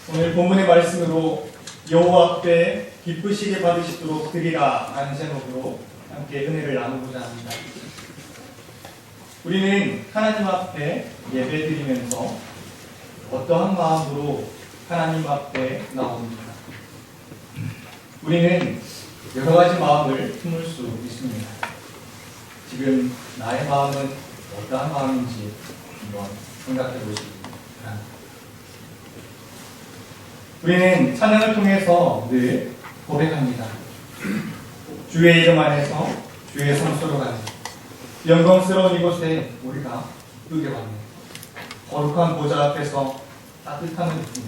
오늘 본문의 말씀으로 여호와 앞에 기쁘시게 받으시도록 드리라 하는 제목으로 함께 은혜를 나누고자 합니다. 우리는 하나님 앞에 예배드리면서 어떠한 마음으로 하나님 앞에 나옵니까? 우리는 여러 가지 마음을 품을 수 있습니다. 지금 나의 마음은 어떠한 마음인지 한번 생각해 보시기 바랍니다. 우리는 찬양을 통해서 늘 고백합니다. 주의 이름 안에서 주의 성소로 가는 영광스러운 이곳에 우리가 기쁘게 왔네. 거룩한 보좌 앞에서 따뜻함을 느끼며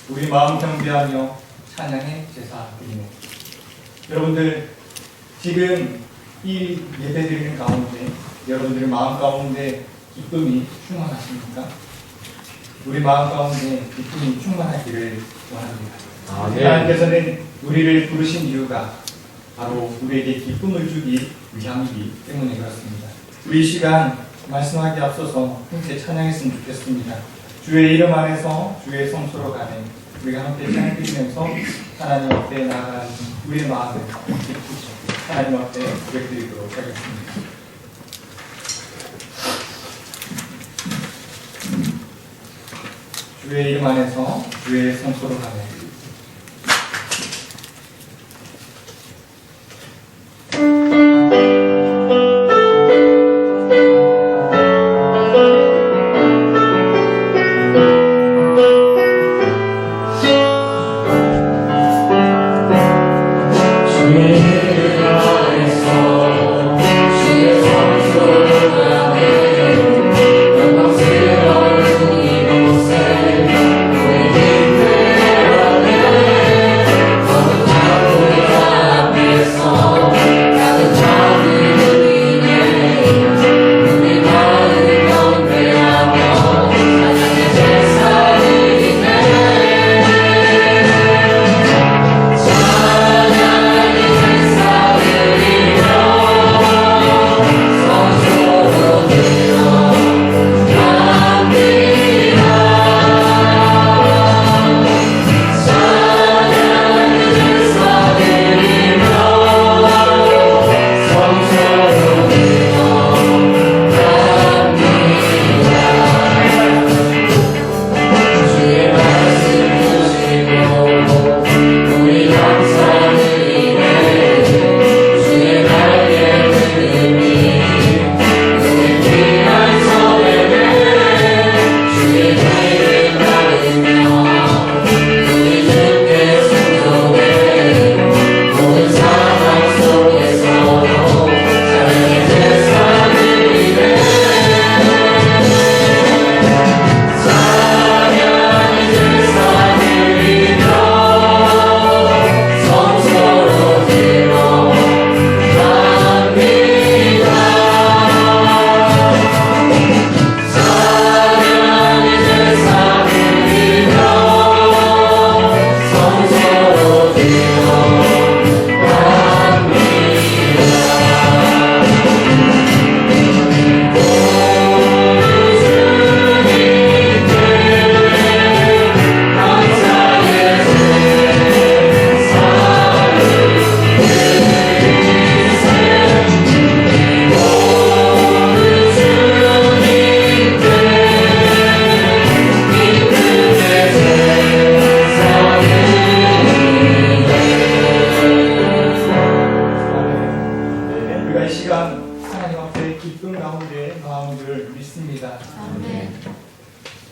우리 마음 경배하며 찬양의 제사 드리네. 여러분들 지금 이 예배드리는 가운데 여러분들의 마음 가운데 기쁨이 충만하십니까? 우리 마음 가운데 기쁨이 충만하기를 원합니다. 하나님께서는 우리를 부르신 이유가 바로 우리에게 기쁨을 주기 위함이기 때문에 그렇습니다. 우리 이 시간 말씀하기 앞서서 함께 찬양했으면 좋겠습니다. 주의 이름 안에서 주의 성소로 가는 우리가 함께 찬양드리면서 하나님 앞에 나아가는 우리의 마음을 기쁘시고 하나님 앞에 고백드리도록 하겠습니다. 주의 이름 안에서 주의 성소로 가네.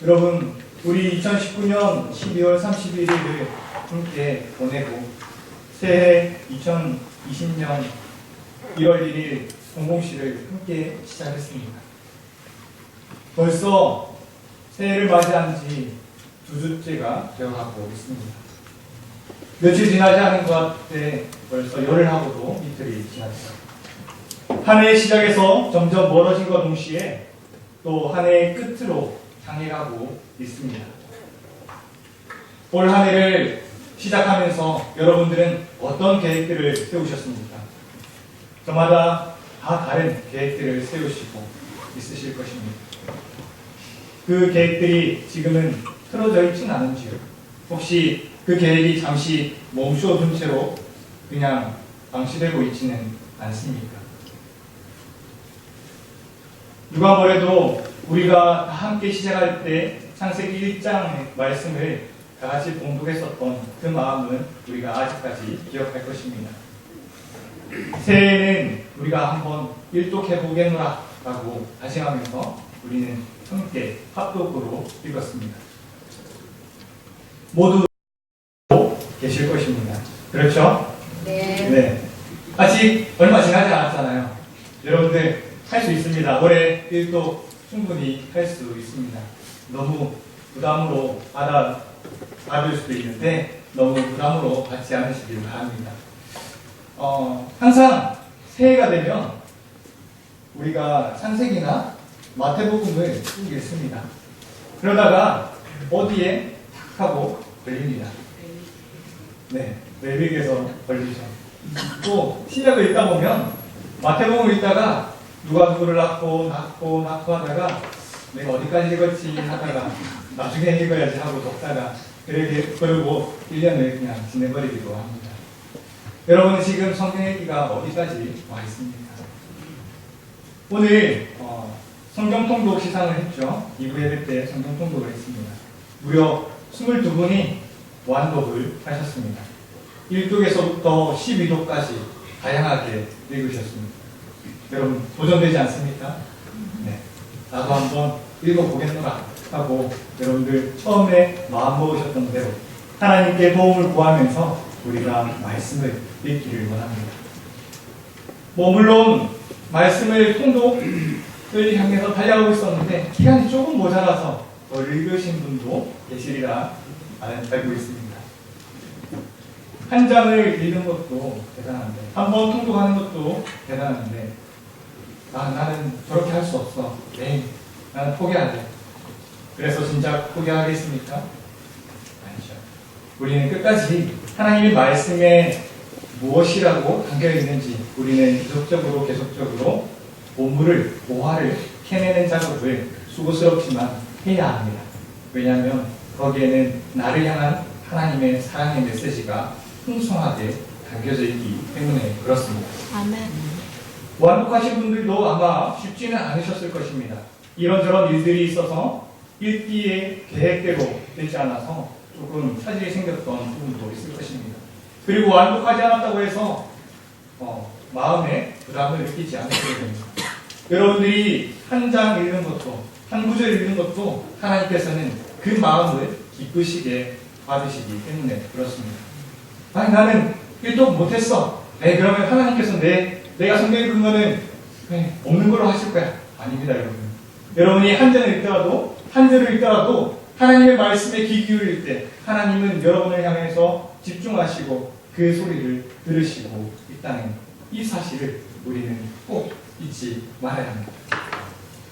여러분, 우리 2019년 12월 31일을 함께 보내고 새해 2020년 1월 1일 공공시를 함께 시작했습니다. 벌써 새해를 맞이한 지 2주째가 되어가고 있습니다. 며칠 지나지 않은 것 같아 벌써 열흘 하고도 이틀이 지났습니다. 한 해의 시작에서 점점 멀어진 것 동시에 또 한 해의 끝으로 향해 가고 있습니다. 올 한 해를 시작하면서 여러분들은 어떤 계획들을 세우셨습니까? 저마다 다 다른 계획들을 세우시고 있으실 것입니다. 그 계획들이 지금은 틀어져 있진 않은지요? 혹시 그 계획이 잠시 멈추어둔 채로 그냥 방치되고 있지는 않습니까? 누가 뭐래도 우리가 다 함께 시작할 때 창세기 1장 말씀을 다 같이 봉독했었던 그 마음은 우리가 아직까지 기억할 것입니다. 새해에는 우리가 한번 일독해보겠노라 라고 다짐하면서 우리는 함께 합독으로 읽었습니다. 모두 계실 것입니다. 그렇죠? 네. 아직 얼마 지나지 않았잖아요. 여러분들 할 수 있습니다. 올해 일독 충분히 할 수 있습니다. 너무 부담으로 받을 수도 있는데 너무 부담으로 받지 않으시길 바랍니다. 항상 새해가 되면 우리가 창세기나 마태복음을 쭉 읽습니다. 그러다가 어디에 하고 걸립니다. 네, 레위기에서 걸리죠. 또 신약을 읽다 보면 마태복음을 읽다가 누가 누구를 낳고 하다가 내가 어디까지 읽었지 하다가 나중에 읽어야지 하고 덮다가 그러고 1년을 그냥 지내버리기도 합니다. 여러분은 지금 성경 읽기가 어디까지 와 있습니까? 오늘 성경 통독 시상을 했죠. 2부 예배 때 성경 통독을 했습니다. 무려 22분이 완독을 하셨습니다. 1독에서부터 12독까지 다양하게 읽으셨습니다. 여러분 도전되지 않습니까? 네. 나도 한번 읽어보겠노라 하고 여러분들 처음에 마음 먹으셨던 대로 하나님께 도움을 구하면서 우리가 말씀을 읽기를 원합니다. 물론 말씀을 통독을 향해서 달려가고 있었는데 기간이 조금 모자라서 더 읽으신 분도 계시리라 알고 있습니다. 한 장을 읽는 것도 대단한데 한 번 통독하는 것도 대단한데 나는 저렇게 할 수 없어. 나는 포기할래. 그래서 진짜 포기하겠습니까? 아니죠. 우리는 끝까지 하나님의 말씀에 무엇이라고 담겨있는지 우리는 계속적으로 보화를 캐내는 작업을 수고스럽지만 해야 합니다. 왜냐하면 거기에는 나를 향한 하나님의 사랑의 메시지가 풍성하게 담겨져 있기 때문에 그렇습니다. 아멘. 완독하신 분들도 아마 쉽지는 않으셨을 것입니다. 이런저런 일들이 있어서 읽기의 계획대로 되지 않아서 조금 차질이 생겼던 부분도 있을 것입니다. 그리고 완독하지 않았다고 해서 마음에 부담을 느끼지 않으셔야 됩니다. 여러분들이 한 장 읽는 것도 한 구절 읽는 것도 하나님께서는 그 마음을 기쁘시게 받으시기 때문에 그렇습니다. 아니 나는 일독 못했어. 그러면 하나님께서 내가 성경 읽은 거는 없는 걸로 하실 거야. 아닙니다, 여러분. 여러분이 한 절을 읽더라도 하나님의 말씀에 귀 기울일 때 하나님은 여러분을 향해서 집중하시고 그 소리를 들으시고 있다는 이 사실을 우리는 꼭 잊지 말아야 합니다.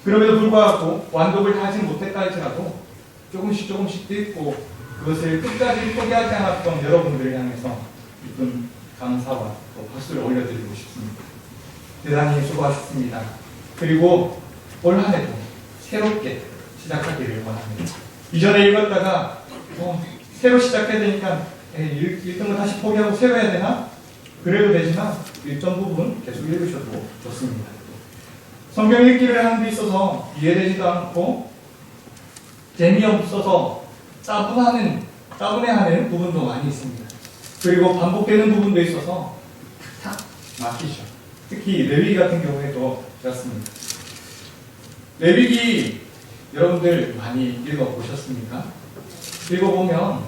그럼에도 불구하고 완독을 하지 못했다 할지라도 조금씩 읽고 그것을 끝까지 포기하지 않았던 여러분들을 향해서 깊은 감사와 또 박수를 올려드리고 싶습니다. 대단히 수고하셨습니다. 그리고 올 한 해도 새롭게 시작하기를 원합니다. 이전에 읽었다가 새로 시작해야 되니까 읽던 거 다시 포기하고 새로 해야 되나? 그래도 되지만 일정 부분 계속 읽으셔도 좋습니다. 성경 읽기를 하는 데 있어서 이해되지도 않고 재미없어서 따분해하는 부분도 많이 있습니다. 그리고 반복되는 부분도 있어서 탁 막히죠. 특히 레위기 같은 경우에도 그렇습니다. 레위기 여러분들 많이 읽어보셨습니까? 읽어보면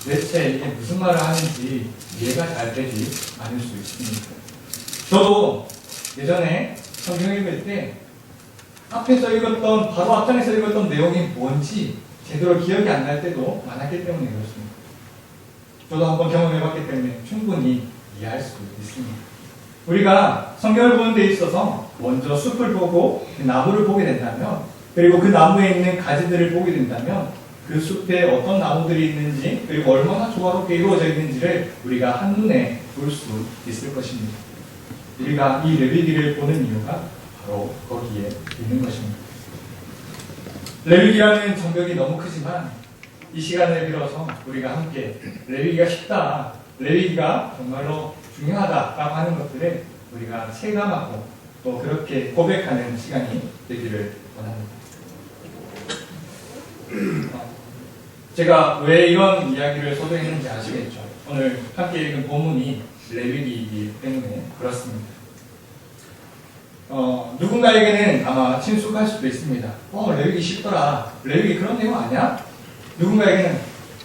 대체 이게 무슨 말을 하는지 이해가 잘 되지 않을 수 있습니다. 저도 예전에 성경 읽을 때 앞에서 읽었던 바로 앞장에서 읽었던 내용이 뭔지 제대로 기억이 안 날 때도 많았기 때문에 그렇습니다. 저도 한번 경험해봤기 때문에 충분히 이해할 수 있습니다. 우리가 성경을 보는 데 있어서 먼저 숲을 보고 그 나무를 보게 된다면 그리고 그 나무에 있는 가지들을 보게 된다면 그 숲에 어떤 나무들이 있는지 그리고 얼마나 조화롭게 이루어져 있는지를 우리가 한눈에 볼 수 있을 것입니다. 우리가 이 레위기를 보는 이유가 바로 거기에 있는 것입니다. 레위기라는 장벽이 너무 크지만 이 시간을 빌어서 우리가 함께 레위기가 쉽다, 레위기가 정말로 중요하다라고 하는 것들을 우리가 체감하고 또 그렇게 고백하는 시간이 되기를 원합니다. 제가 왜 이런 이야기를 소개했는지 아시겠죠? 오늘 함께 읽은 본문이 레위기이기 때문에 그렇습니다. 누군가에게는 아마 친숙할 수도 있습니다. 레위기 쉽더라. 레위기 그런 내용 아니야? 누군가에게는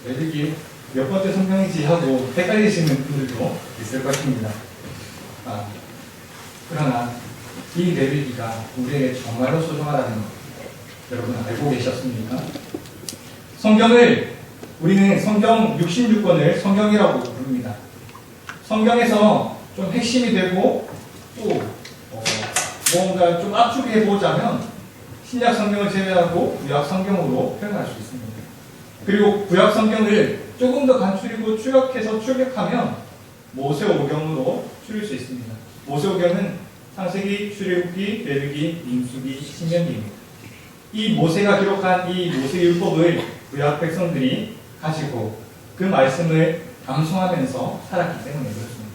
레위기 몇 번째 성경이지 하고 헷갈리시는 분들도 있을 것입니다. 그러나 이 레위기가 우리에게 정말로 소중하다는 것 여러분 알고 계셨습니까? 우리는 성경 66권을 성경이라고 부릅니다. 성경에서 좀 핵심이 되고 또 뭔가 좀 압축해 보자면 신약 성경을 제외하고 구약 성경으로 표현할 수 있습니다. 그리고 구약 성경을 조금 더 간추리고 추격해서 출력하면 모세오경으로 추릴 수 있습니다. 모세오경은 창세기, 출애굽기, 레위기, 민수기, 신명기입니다. 이 모세가 기록한 이 모세율법을 구약 백성들이 가지고 그 말씀을 암송하면서 살았기 때문에 그렇습니다.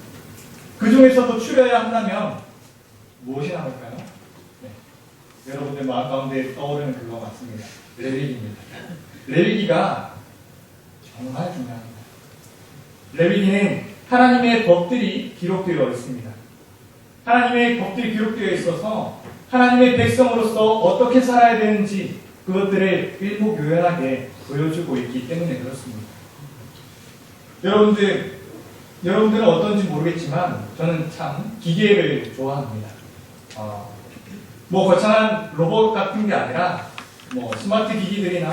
그 중에서도 추려야 한다면 무엇이 나올까요? 네. 여러분들 마음 가운데 떠오르는 그거 맞습니다. 레위기입니다. 레위기가 정말 중요합니다. 레위기는 하나님의 법들이 기록되어 있습니다. 하나님의 법들이 기록되어 있어서 하나님의 백성으로서 어떻게 살아야 되는지 그것들을 일목요연하게 보여주고 있기 때문에 그렇습니다. 여러분들은 어떤지 모르겠지만 저는 참 기계를 좋아합니다. 거창한 로봇 같은 게 아니라 스마트 기기들이나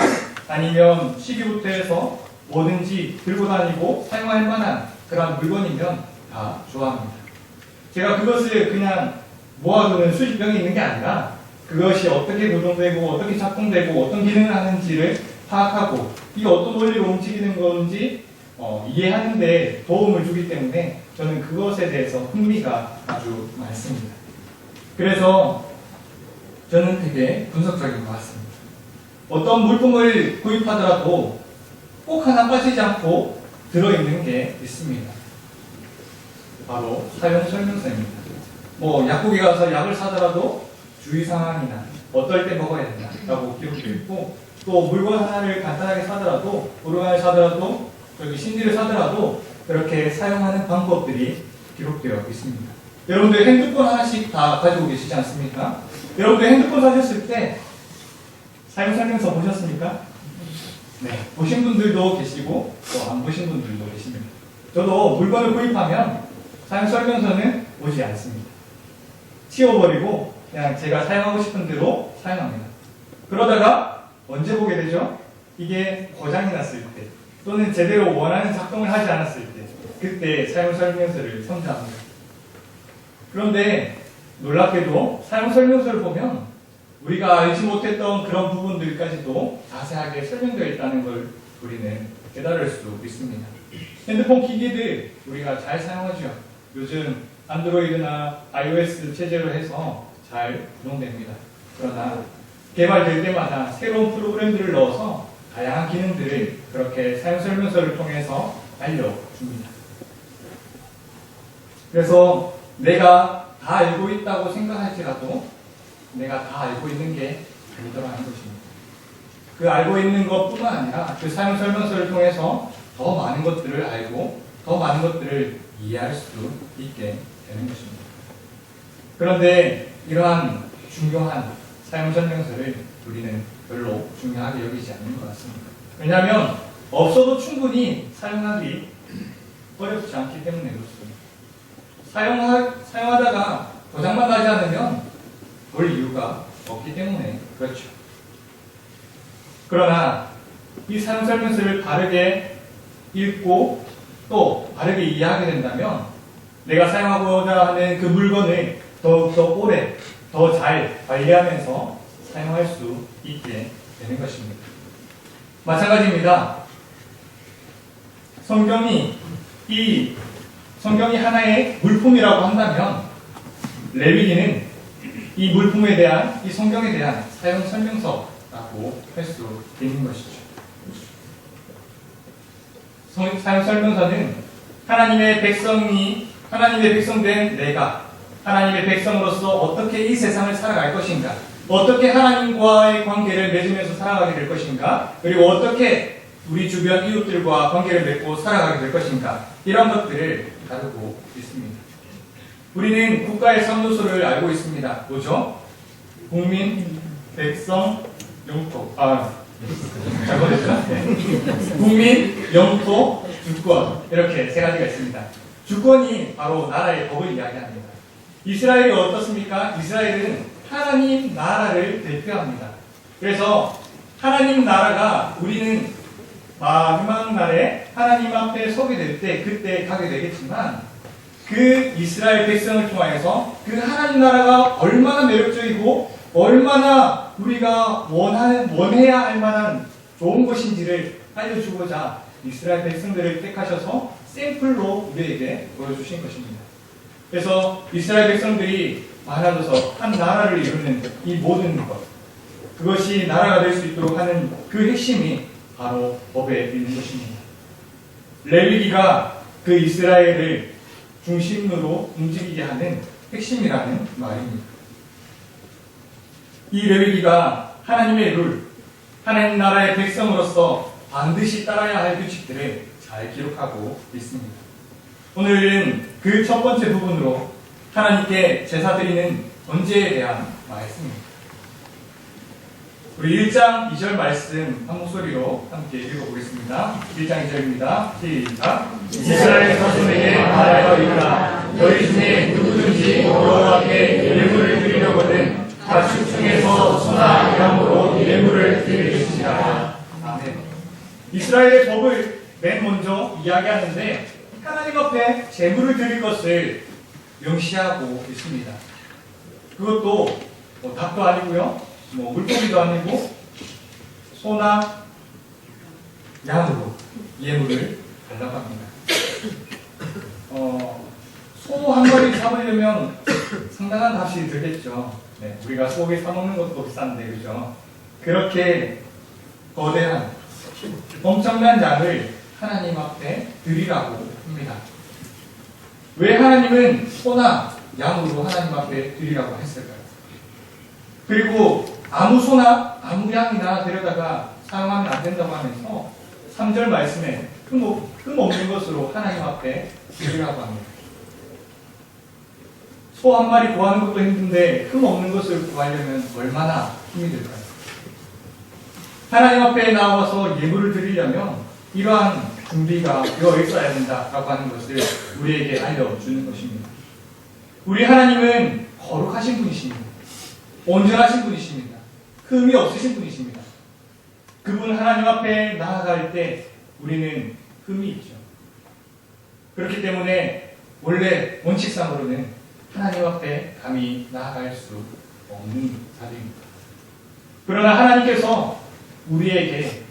아니면 시계부터 해서 뭐든지 들고 다니고 사용할 만한 그런 물건이면 다 좋아합니다. 제가 그것을 그냥 모아두는 수집병이 있는 게 아니라 그것이 어떻게 구동되고 어떻게 작동되고 어떤 기능을 하는지를 파악하고 이게 어떤 원리로 움직이는 건지 이해하는 데 도움을 주기 때문에 저는 그것에 대해서 흥미가 아주 많습니다. 그래서 저는 되게 분석적인 것 같습니다. 어떤 물품을 구입하더라도 꼭 하나 빠지지 않고 들어있는 게 있습니다. 바로 사용 설명서입니다. 약국에 가서 약을 사더라도 주의사항이나 어떨 때 먹어야 된다라고 기록되어 있고 또 물건 하나를 간단하게 사더라도 오르간을 사더라도 CD를 사더라도 그렇게 사용하는 방법들이 기록되어 있습니다. 여러분들 핸드폰 하나씩 다 가지고 계시지 않습니까? 여러분들 핸드폰 사셨을 때 사용 설명서 보셨습니까? 네, 보신 분들도 계시고 또 안 보신 분들도 계십니다. 저도 물건을 구입하면 사용 설명서는 보지 않습니다. 치워버리고 그냥 제가 사용하고 싶은 대로 사용합니다. 그러다가 언제 보게 되죠? 이게 고장이 났을 때 또는 제대로 원하는 작동을 하지 않았을 때 그때 사용 설명서를 첨부합니다. 그런데 놀랍게도 사용 설명서를 보면 우리가 알지 못했던 그런 부분들까지도 자세하게 설명되어 있다는 걸 우리는 깨달을 수 있습니다. 핸드폰 기기들 우리가 잘 사용하죠. 요즘 안드로이드나 iOS 체제로 해서 잘 구동됩니다. 그러나 개발될 때마다 새로운 프로그램들을 넣어서 다양한 기능들을 그렇게 사용 설명서를 통해서 알려줍니다. 그래서 내가 다 알고 있다고 생각할지라도 내가 다 알고 있는 게 아니더라는 것입니다. 그 알고 있는 것뿐만 아니라 그 사용 설명서를 통해서 더 많은 것들을 알고 더 많은 것들을 이해할 수 있게 되는 것입니다. 그런데 이러한 중요한 사용 설명서를 우리는 별로 중요하게 여기지 않는 것 같습니다. 왜냐하면 없어도 충분히 사용하기 어렵지 않기 때문에 그렇습니다. 사용하다가 고장만 나지 않으면 볼 이유가 없기 때문에 그렇죠. 그러나 이 사용 설명서를 바르게 읽고 또 바르게 이해하게 된다면 내가 사용하고자 하는 그 물건을 더욱더 오래 더 잘 관리하면서 사용할 수 있게 되는 것입니다. 마찬가지입니다. 성경이 하나의 물품이라고 한다면 레위기는 이 물품에 대한 이 성경에 대한 사용 설명서라고 할 수 있는 것이죠. 사용 설명서는 하나님의 백성된 내가 하나님의 백성으로서 어떻게 이 세상을 살아갈 것인가, 어떻게 하나님과의 관계를 맺으면서 살아가게 될 것인가, 그리고 어떻게 우리 주변 이웃들과 관계를 맺고 살아가게 될 것인가, 이런 것들을 다루고 있습니다. 우리는 국가의 삼도소를 알고 있습니다. 뭐죠? 국민, 백성, 영토. 잘못했죠? 네. 국민, 영토, 주권. 이렇게 세 가지가 있습니다. 주권이 바로 나라의 법을 이야기합니다. 이스라엘이 어떻습니까? 이스라엘은 하나님 나라를 대표합니다. 그래서 하나님 나라가 우리는 마지막 날에 하나님 앞에 서게 될 때 그때 가게 되겠지만, 그 이스라엘 백성을 통하여서 그 하나님 나라가 얼마나 매력적이고 얼마나 우리가 원해야 할 만한 좋은 것인지를 알려주고자 이스라엘 백성들을 택하셔서 샘플로 우리에게 보여주신 것입니다. 그래서 이스라엘 백성들이 많아져서 한 나라를 이루는 이 모든 것, 그것이 나라가 될 수 있도록 하는 그 핵심이 바로 법에 있는 것입니다. 레위기가 그 이스라엘을 중심으로 움직이게 하는 핵심이라는 말입니다. 이 레위기가 하나님의 룰, 하나님 나라의 백성으로서 반드시 따라야 할 규칙들을 잘 기록하고 있습니다. 오늘은 그 첫 번째 부분으로 하나님께 제사 드리는 번제에 대한 말씀입니다. 우리 1장 2절 말씀 한 목소리로 함께 읽어보겠습니다. 1장 2절입니다. 시작. 이스라엘 자손에게 말하여 이르라. 너희 중에 누구든지 여호와께 예물을 드리려거든 가축 중에서 소나 양으로 예물을 드리시라. 아멘. 이스라엘의 법을 맨 먼저 이야기하는데 하나님 앞에 제물을 드릴 것을 명시하고 있습니다. 그것도 닭도 아니고요, 물고기도 아니고 소나 양으로 예물을 달라고 합니다. 소 한 마리 잡으려면 상당한 값이 들겠죠. 네, 우리가 소고기 사먹는 것도 비싼데, 그죠? 그렇게 거대한 엄청난 양을 하나님 앞에 드리라고 합니다. 왜 하나님은 소나 양으로 하나님 앞에 드리라고 했을까요? 그리고 아무 소나 아무 양이나 데려다가 사용하면 안 된다고 하면서 3절 말씀에 흠없는 것으로 하나님 앞에 드리라고 합니다. 소 한 마리 구하는 것도 힘든데 흠없는 것을 구하려면 얼마나 힘이 들까요? 하나님 앞에 나와서 예물을 드리려면 이러한 준비가 되어 있어야 된다라고 하는 것을 우리에게 알려주는 것입니다. 우리 하나님은 거룩하신 분이십니다. 온전하신 분이십니다. 흠이 없으신 분이십니다. 그분 하나님 앞에 나아갈 때 우리는 흠이 있죠. 그렇기 때문에 원래 원칙상으로는 하나님 앞에 감히 나아갈 수 없는 자들입니다. 그러나 하나님께서 우리에게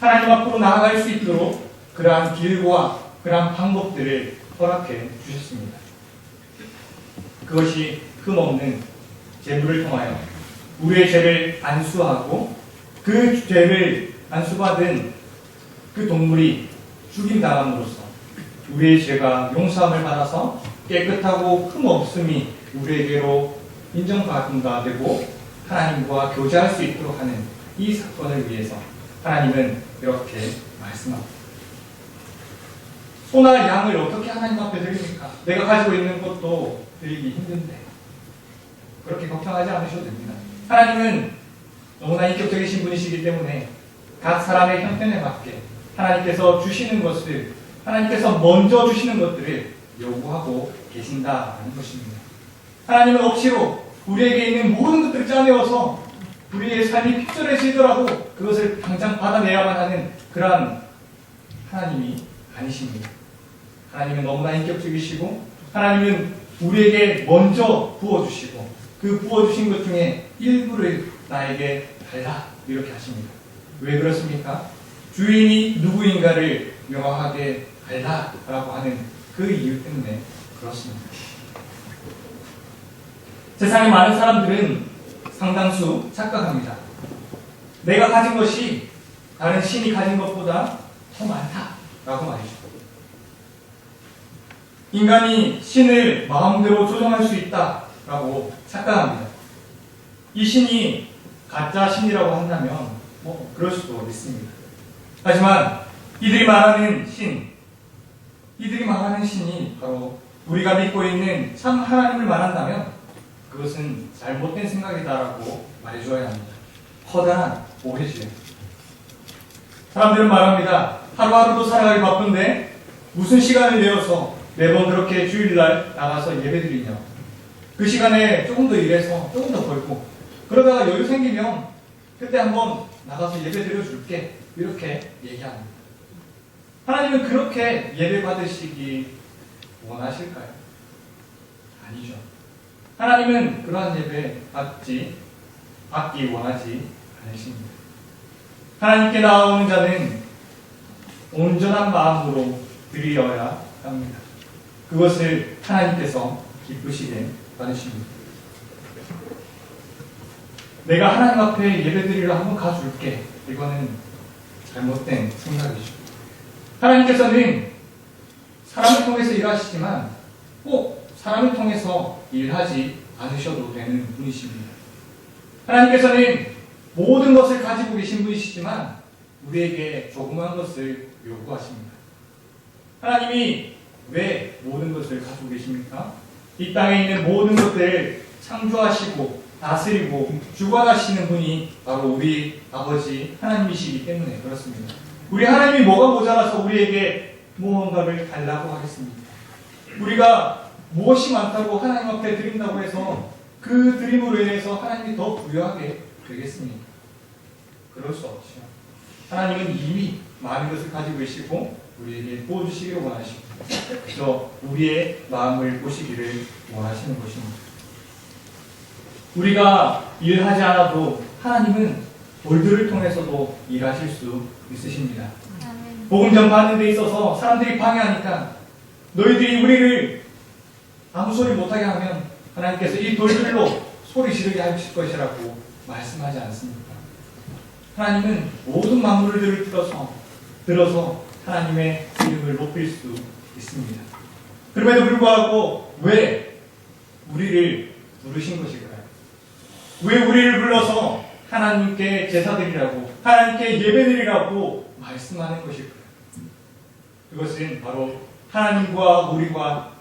하나님 앞으로 나아갈 수 있도록 그러한 길과 그러한 방법들을 허락해 주셨습니다. 그것이 흠없는 제물을 통하여 우리의 죄를 안수하고 그 죄를 안수받은 그 동물이 죽임당함으로써 우리의 죄가 용서함을 받아서 깨끗하고 흠없음이 우리에게로 인정받는다 되고 하나님과 교제할 수 있도록 하는 이 사건을 위해서 하나님은 이렇게 말씀합니다. 소나 양을 어떻게 하나님 앞에 드립니까? 내가 가지고 있는 것도 드리기 힘든데 그렇게 걱정하지 않으셔도 됩니다. 하나님은 너무나 인격적이신 분이시기 때문에 각 사람의 형편에 맞게 하나님께서 주시는 것을, 하나님께서 먼저 주시는 것들을 요구하고 계신다는 것입니다. 하나님은 억지로 우리에게 있는 모든 것들을 짜내어서 우리의 삶이 핍절해지더라도 그것을 당장 받아내야만 하는 그러한 하나님이 아니십니다. 하나님은 너무나 인격적이시고 하나님은 우리에게 먼저 부어주시고 그 부어주신 것 중에 일부를 나에게 달라 이렇게 하십니다. 왜 그렇습니까? 주인이 누구인가를 명확하게 달라라고 하는 그 이유 때문에 그렇습니다. 세상의 많은 사람들은 상당수 착각합니다. 내가 가진 것이 다른 신이 가진 것보다 더 많다. 라고 말이죠. 인간이 신을 마음대로 조종할 수 있다라고 착각합니다. 이 신이 가짜 신이라고 한다면 그럴 수도 있습니다. 하지만 이들이 말하는 신이 바로 우리가 믿고 있는 참 하나님을 말한다면 그것은 잘못된 생각이다라고 말해줘야 합니다. 커다란 오해죠. 사람들은 말합니다. 하루하루도 살아가기 바쁜데 무슨 시간을 내어서 매번 그렇게 주일날 나가서 예배드리냐고. 그 시간에 조금 더 일해서 조금 더 벌고 그러다가 여유 생기면 그때 한번 나가서 예배드려 줄게. 이렇게 얘기합니다. 하나님은 그렇게 예배 받으시기 원하실까요? 아니죠. 하나님은 그러한 예배 받기 원하지 않으십니다. 하나님께 나아오는 자는 온전한 마음으로 드리어야 합니다. 그것을 하나님께서 기쁘시게 받으십니다. 내가 하나님 앞에 예배드리러 한번 가줄게. 이거는 잘못된 생각이죠. 하나님께서는 사람을 통해서 일하시지만 꼭 사람을 통해서 일하지 않으셔도 되는 분이십니다. 하나님께서는 모든 것을 가지고 계신 분이시지만 우리에게 조그만 것을 요구하십니다. 하나님이 왜 모든 것을 가지고 계십니까? 이 땅에 있는 모든 것들을 창조하시고 다스리고 주관하시는 분이 바로 우리 아버지 하나님이시기 때문에 그렇습니다. 우리 하나님이 뭐가 모자라서 우리에게 무언가를 달라고 하겠습니까? 우리가 무엇이 많다고 하나님 앞에 드린다고 해서 그 드림으로 인해서 하나님이 더 부유하게 되겠습니까? 그럴 수 없죠. 하나님은 이미 많은 것을 가지고 계시고 우리에게 부어주시기를 원하시고 그래서 우리의 마음을 보시기를 원하시는 것입니다. 우리가 일하지 않아도 하나님은 돌들을 통해서도 일하실 수 있으십니다. 복음 전파하는 데 있어서 사람들이 방해하니까 너희들이 우리를 아무 소리 못하게 하면 하나님께서 이 돌들로 소리 지르게 하실 것이라고 말씀하지 않습니까? 하나님은 모든 만물을 들어서 하나님의 이름을 높일 수 있습니다. 그럼에도 불구하고 왜 우리를 부르신 것일까요? 왜 우리를 불러서 하나님께 제사드리라고 하나님께 예배드리라고 말씀하는 것일까요? 그것은 바로 하나님과 우리가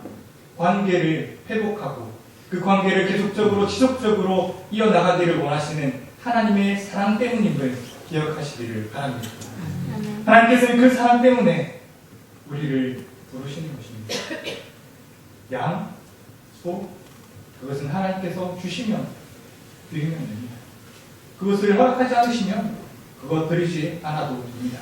관계를 회복하고 그 관계를 계속적으로 지속적으로 이어나가기를 원하시는 하나님의 사랑 때문임을 기억하시기를 바랍니다. 하나님께서는 그 사랑 때문에 우리를 부르시는 것입니다. 양, 소, 그것은 하나님께서 주시면 드리면 됩니다. 그것을 허락하지 않으시면 그것 드리지 않아도 됩니다.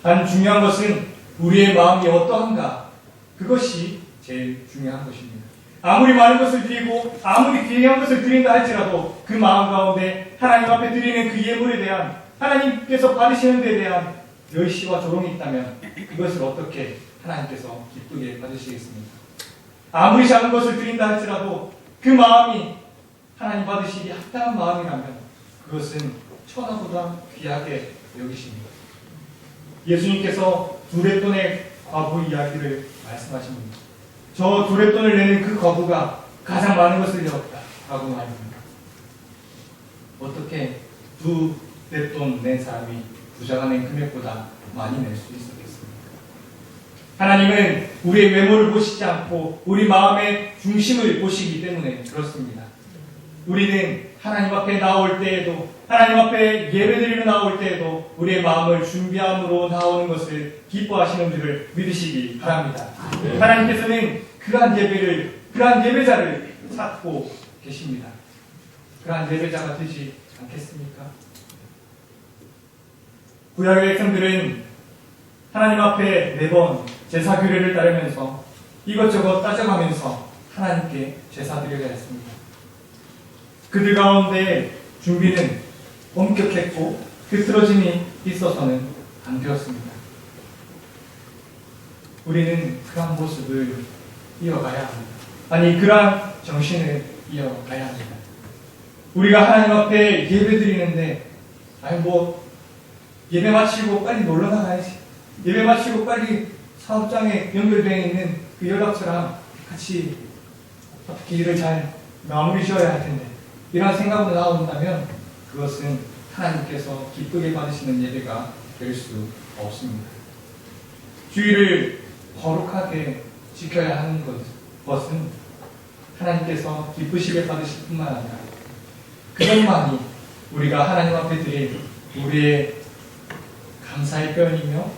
단 중요한 것은 우리의 마음이 어떠한가, 그것이 제일 중요한 것입니다. 아무리 많은 것을 드리고 아무리 귀한 것을 드린다 할지라도 그 마음 가운데 하나님 앞에 드리는 그 예물에 대한 하나님께서 받으시는 데 대한 열시와 조롱이 있다면 그것을 어떻게 하나님께서 기쁘게 받으시겠습니까? 아무리 작은 것을 드린다 할지라도 그 마음이 하나님 받으시기 합당한 마음이라면 그것은 천하보다 귀하게 여기십니다. 예수님께서 두레돈의 과부 이야기를 말씀하십니다. 저 두레돈을 내는 그 과부가 가장 많은 것을 내었다라고 말합니다. 어떻게 두레돈 낸 사람이 부자가 낸 금액보다 많이 낼 수 있었겠습니까? 하나님은 우리의 외모를 보시지 않고 우리 마음의 중심을 보시기 때문에 그렇습니다. 우리는 하나님 앞에 나올 때에도 하나님 앞에 예배드리러 나올 때에도 우리의 마음을 준비함으로 나오는 것을 기뻐하시는 줄을 믿으시기 바랍니다. 하나님께서는 그러한 예배자를 찾고 계십니다. 그러한 예배자가 되지 않겠습니까? 구약의 백성들은 하나님 앞에 매번 제사 규례를 따르면서 이것저것 따져가면서 하나님께 제사 드려야 했습니다. 그들 가운데 준비는 엄격했고 흐트러짐이 있어서는 안 되었습니다. 우리는 그러한 모습을 이어가야 합니다. 아니, 그러한 정신을 이어가야 합니다. 우리가 하나님 앞에 예배드리는데 예배 마치고 빨리 놀러 나가야지. 예배 마치고 빨리 사업장에 연결되어 있는 그 연락처랑 같이 어떻게 일을 잘 마무리 지어야 할 텐데, 이런 생각으로 나온다면 그것은 하나님께서 기쁘게 받으시는 예배가 될 수 없습니다. 주의를 거룩하게 지켜야 하는 것은 하나님께서 기쁘시게 받으실 뿐만 아니라 그것만이 우리가 하나님 앞에 드릴 우리의 감사의 표현이며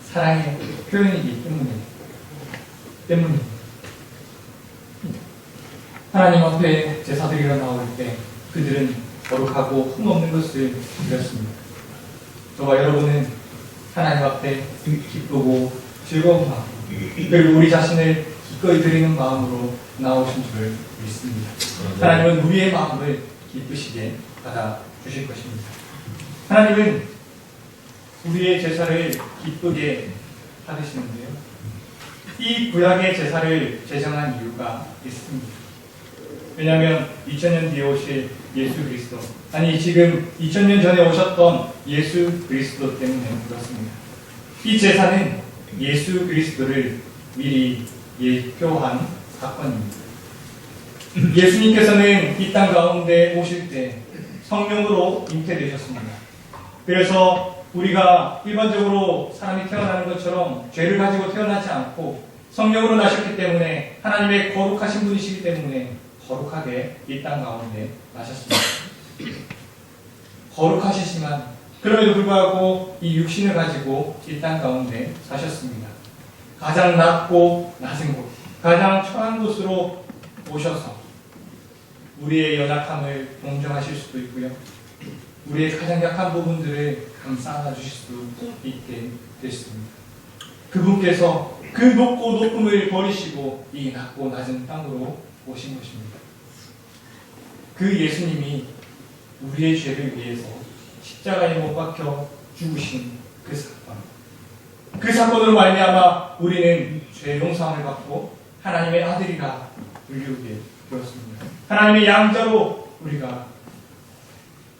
사랑의 표현이기 때문입니다. 하나님 앞에 제사드리러 나올 때 그들은 거룩하고 흠없는 것을 드렸습니다. 저와 여러분은 하나님 앞에 기쁘고 즐거운 마음, 그리고 우리 자신을 기꺼이 드리는 마음으로 나오신 줄 믿습니다. 하나님은 우리의 마음을 기쁘시게 받아주실 것입니다. 하나님은 우리의 제사를 기쁘게 받으시는데요, 이 구약의 제사를 제정한 이유가 있습니다. 왜냐하면 2000년 뒤에 오실 예수 그리스도, 아니 지금 2000년 전에 오셨던 예수 그리스도 때문에 그렇습니다. 이 제사는 예수 그리스도를 미리 예표한 사건입니다. 예수님께서는 이 땅 가운데 오실 때 성령으로 잉태되셨습니다. 그래서 우리가 일반적으로 사람이 태어나는 것처럼 죄를 가지고 태어나지 않고 성령으로 나셨기 때문에, 하나님의 거룩하신 분이시기 때문에 거룩하게 이 땅 가운데 나셨습니다. 거룩하시지만 그럼에도 불구하고 이 육신을 가지고 이 땅 가운데 사셨습니다. 가장 낮고 낮은 곳, 가장 처한 곳으로 오셔서 우리의 연약함을 동정하실 수도 있고요, 우리의 가장 약한 부분들을 감싸 주실 수 있게 되셨습니다. 그분께서 그 높고 높음을 버리시고 이 낮고 낮은 땅으로 오신 것입니다. 그 예수님이 우리의 죄를 위해서 십자가에 못 박혀 죽으신 그 사건, 그 사건으로 말미암아 우리는 죄 용서함을 받고 하나님의 아들이라 불리우게 되었습니다. 하나님의 양자로 우리가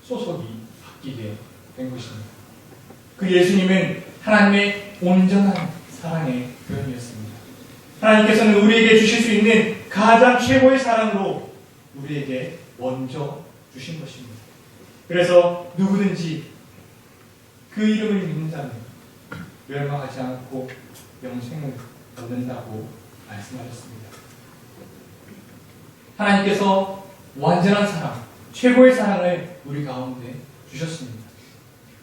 소속이 바뀌게 된 것입니다. 그 예수님은 하나님의 온전한 사랑의 표현이었습니다. 하나님께서는 우리에게 주실 수 있는 가장 최고의 사랑으로 우리에게 먼저 주신 것입니다. 그래서 누구든지 그 이름을 믿는 자는 멸망하지 않고 영생을 얻는다고 말씀하셨습니다. 하나님께서 완전한 사랑, 최고의 사랑을 우리 가운데 주셨습니다.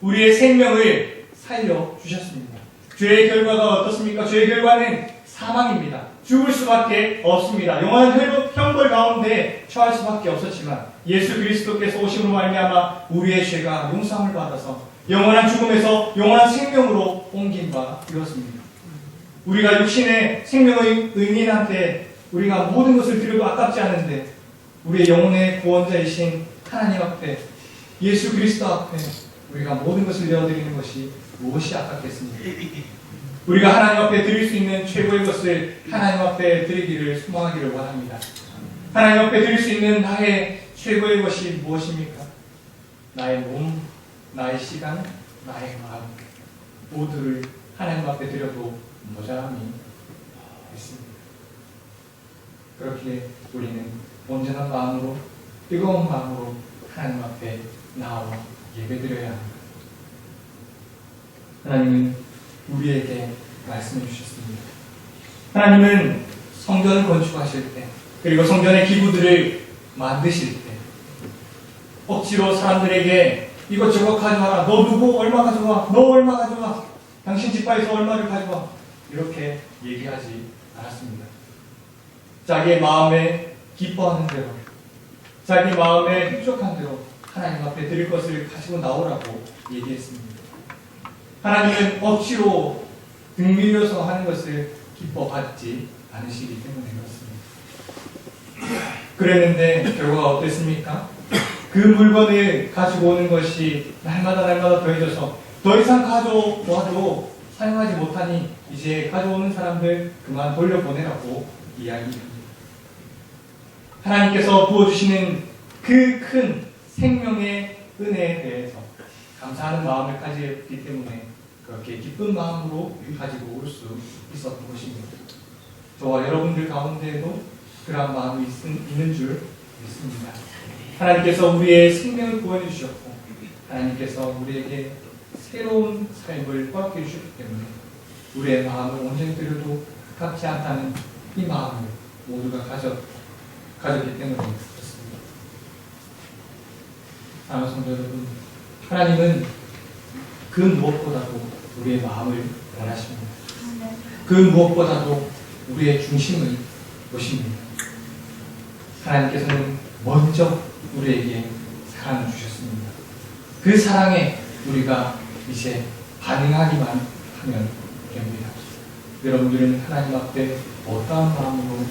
우리의 생명을 살려 주셨습니다. 죄의 결과가 어떻습니까? 죄의 결과는 사망입니다. 죽을 수밖에 없습니다. 영원한 형벌 가운데 처할 수밖에 없었지만 예수 그리스도께서 오심으로 말미암아 우리의 죄가 용서함을 받아서 영원한 죽음에서 영원한 생명으로 옮긴 바 되었습니다. 우리가 육신의 생명의 의인한테 우리가 모든 것을 드려도 아깝지 않은데, 우리의 영혼의 구원자이신 하나님 앞에, 예수 그리스도 앞에 우리가 모든 것을 내어드리는 것이 무엇이 아깝겠습니까? 우리가 하나님 앞에 드릴 수 있는 최고의 것을 하나님 앞에 드리기를 소망하기를 원합니다. 하나님 앞에 드릴 수 있는 나의 최고의 것이 무엇입니까? 나의 몸, 나의 시간, 나의 마음, 모두를 하나님 앞에 드려도 모자람이 있습니다. 그렇게 우리는 온전한 마음으로, 뜨거운 마음으로 하나님 앞에 나와 예배드려야 합니다. 하나님은 우리에게 말씀해 주셨습니다. 하나님은 성전을 건축하실 때, 그리고 성전의 기구들을 만드실 때 억지로 사람들에게 이것저것 가져와라, 너 누구 얼마 가져와, 너 얼마 가져와, 당신 집바에서 얼마를 가져와, 이렇게 얘기하지 않았습니다. 자기의 마음에 기뻐하는 대로, 자기 마음에 흡족한 대로 하나님 앞에 드릴 것을 가지고 나오라고 얘기했습니다. 하나님은 억지로 등 밀려서 하는 것을 기뻐받지 않으시기 때문에 그렇습니다. 그랬는데 결과가 어땠습니까? 그 물건을 가지고 오는 것이 날마다 더해져서 더 이상 가져와도 사용하지 못하니 이제 가져오는 사람들 그만 돌려보내라고 이야기합니다. 하나님께서 부어주시는 그 큰 생명의 은혜에 대해서 감사하는 마음을 가지기 때문에 그렇게 기쁜 마음으로 가지고 올 수 있었던 것입니다. 저와 여러분들 가운데에도 그러한 마음이 있는 줄 믿습니다. 하나님께서 우리의 생명을 구원해 주셨고 하나님께서 우리에게 새로운 삶을 허락해 주셨기 때문에 우리의 마음을 온전히 드려도 값지 않다는 이 마음을 모두가 가졌기 때문에 그렇습니다. 사랑하는 성도 여러분, 하나님은 그 무엇보다도 우리의 마음을 원하십니다. 그 무엇보다도 우리의 중심을 보십니다. 하나님께서는 먼저 우리에게 사랑을 주셨습니다. 그 사랑에 우리가 이제 반응하기만 하면 됩니다. 여러분들은 하나님 앞에 어떠한 마음으로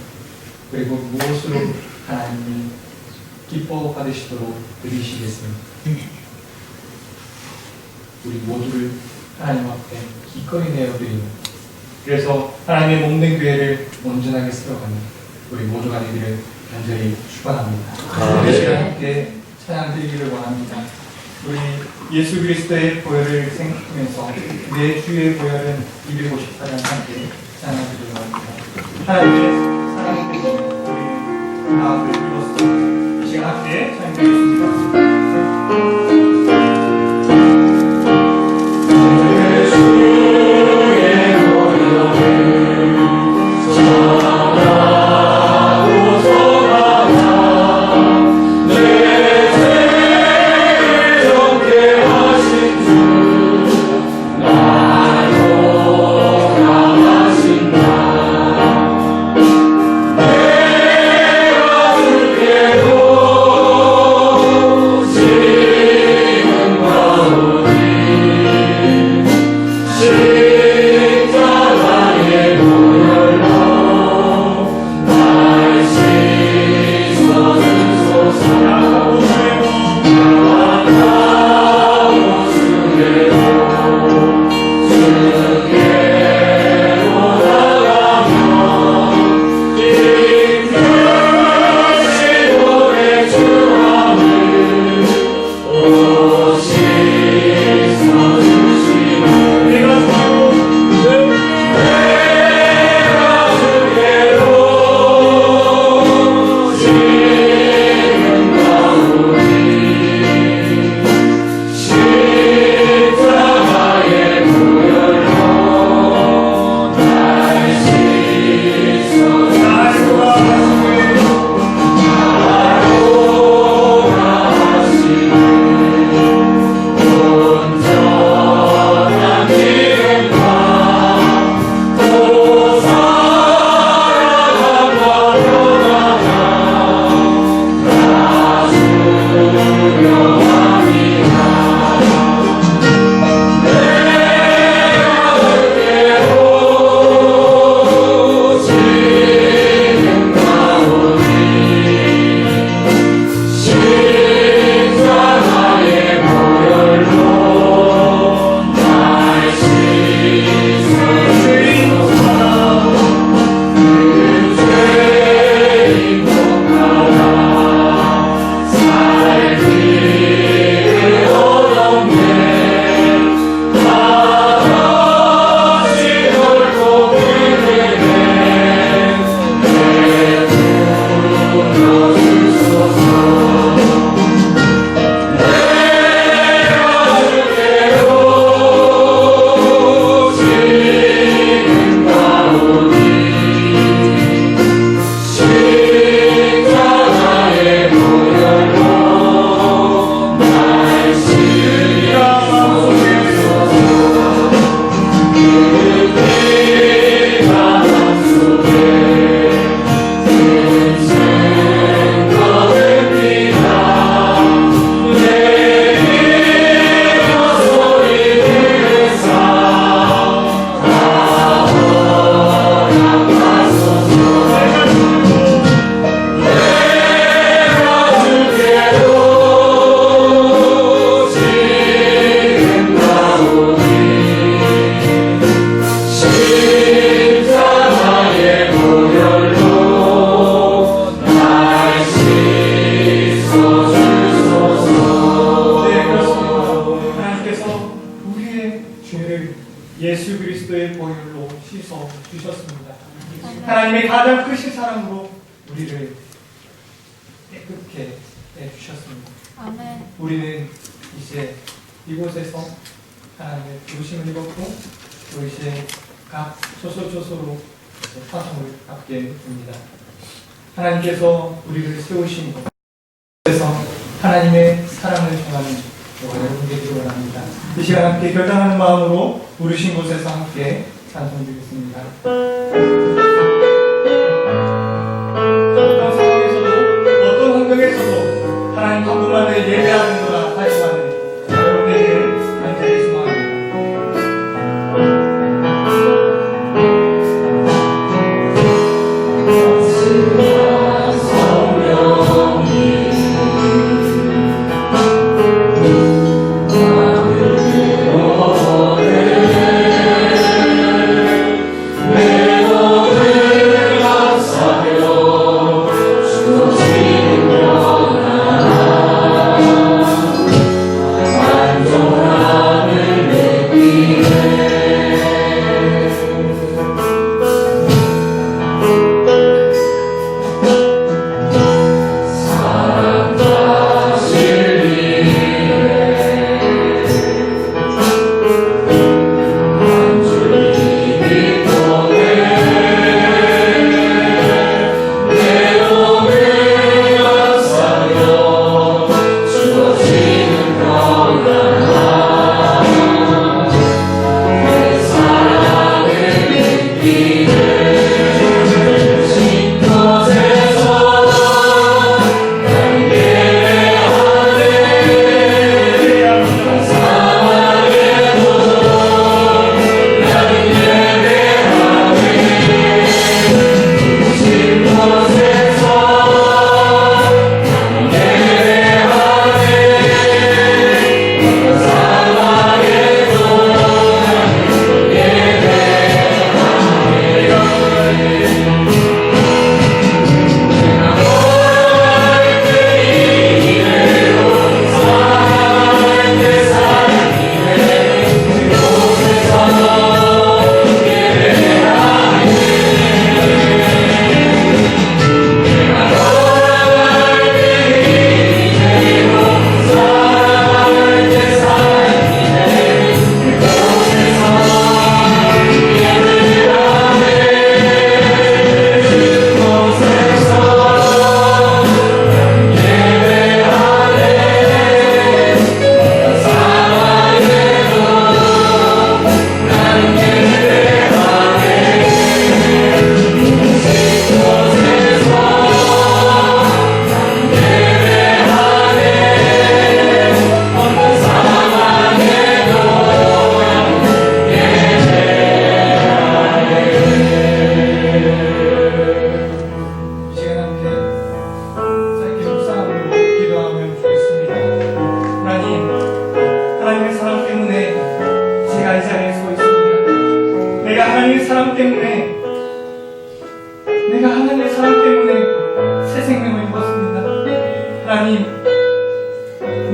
그리고 무엇으로 하나님을 기뻐 받으시도록 드리시겠습니까? 우리 모두를 하나님 앞에 기꺼이 내어드리는, 그래서 하나님의 몸된 교회를 온전하게 세워가는 우리 모두가 되기를 간절히 축원합니다. 이 시간 함께 찬양 드리기를 원합니다. 우리 예수 그리스도의 보혈을 생각하면서 내 주의 보혈은 254장 함께 찬양 드리기를 원합니다. 하나님의 사랑 때문에 우리 나를 이뤘어. 이 시간 함께 찬양 드리겠습니다. 내 죄를 예수 그리스도의 보혈로 씻어 주셨습니다. 하나님의 가장 크신 사랑으로 우리를 깨끗게 해주셨습니다. 아멘. 우리는 이제 이곳에서 하나님의 부르심을 입었고 또 이제 각 조소조소로 파송을 받게 됩니다. 하나님께서 우리를 세우신 곳에서 하나님의 사랑을 전하는 여러분 되기를 원합니다. 이 시간 함께 결단하는 마음으로 부르신 곳에서 함께 찬송드리겠습니다. 어떤 상황에서도 어떤 환경에서도 하나님 한 분만을 예배하는 거라 하지만 여러분에게 간절히 소망합니다.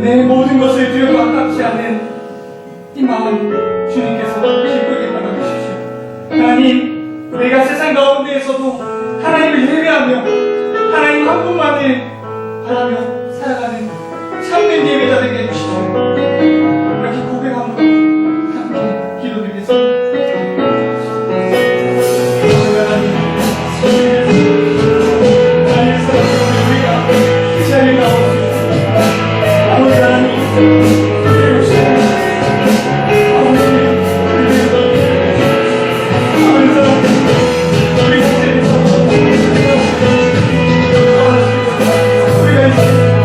내 모든 것을 드려도 아깝지 않은 이 마음 주님께서 기쁘게 받아주십시오. 하나님, 내가 세상 가운데에서도 하나님을 예배하며 하나님 한 분만을 바라며 살아가는 참된 예배자 되게 해주십시오. 이렇게 고백함으로 함께 기도드리겠습니다. 우리가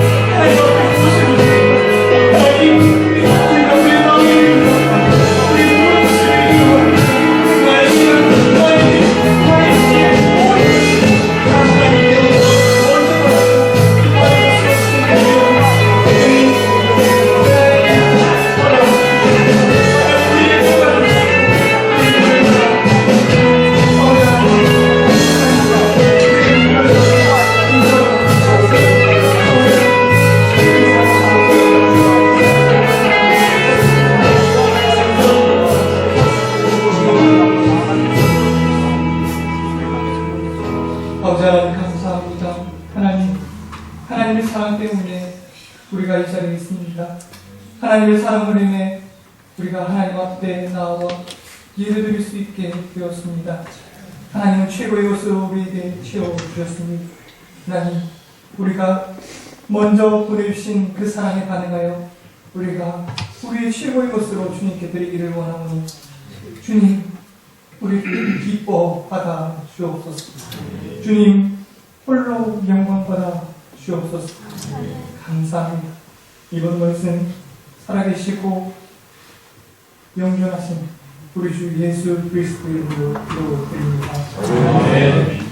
하나님의 사랑으로 인해 우리가 하나님 앞에 나와 예배드릴 수 있게 되었습니다. 하나님은 최고의 것으로 우리에게 채워주셨습니다. 하나님, 우리가 먼저 보내주신 그 사랑에 반응하여 우리가 우리의 최고의 것으로 주님께 드리기를 원하오니 주님, 우리를 기뻐하다 주옵소서. 주님, 홀로 영광받아 주옵소서. 감사합니다. 이번 말씀 살아계시고 영존하신 우리 주 예수 그리스도의 이름으로 기도드립니다.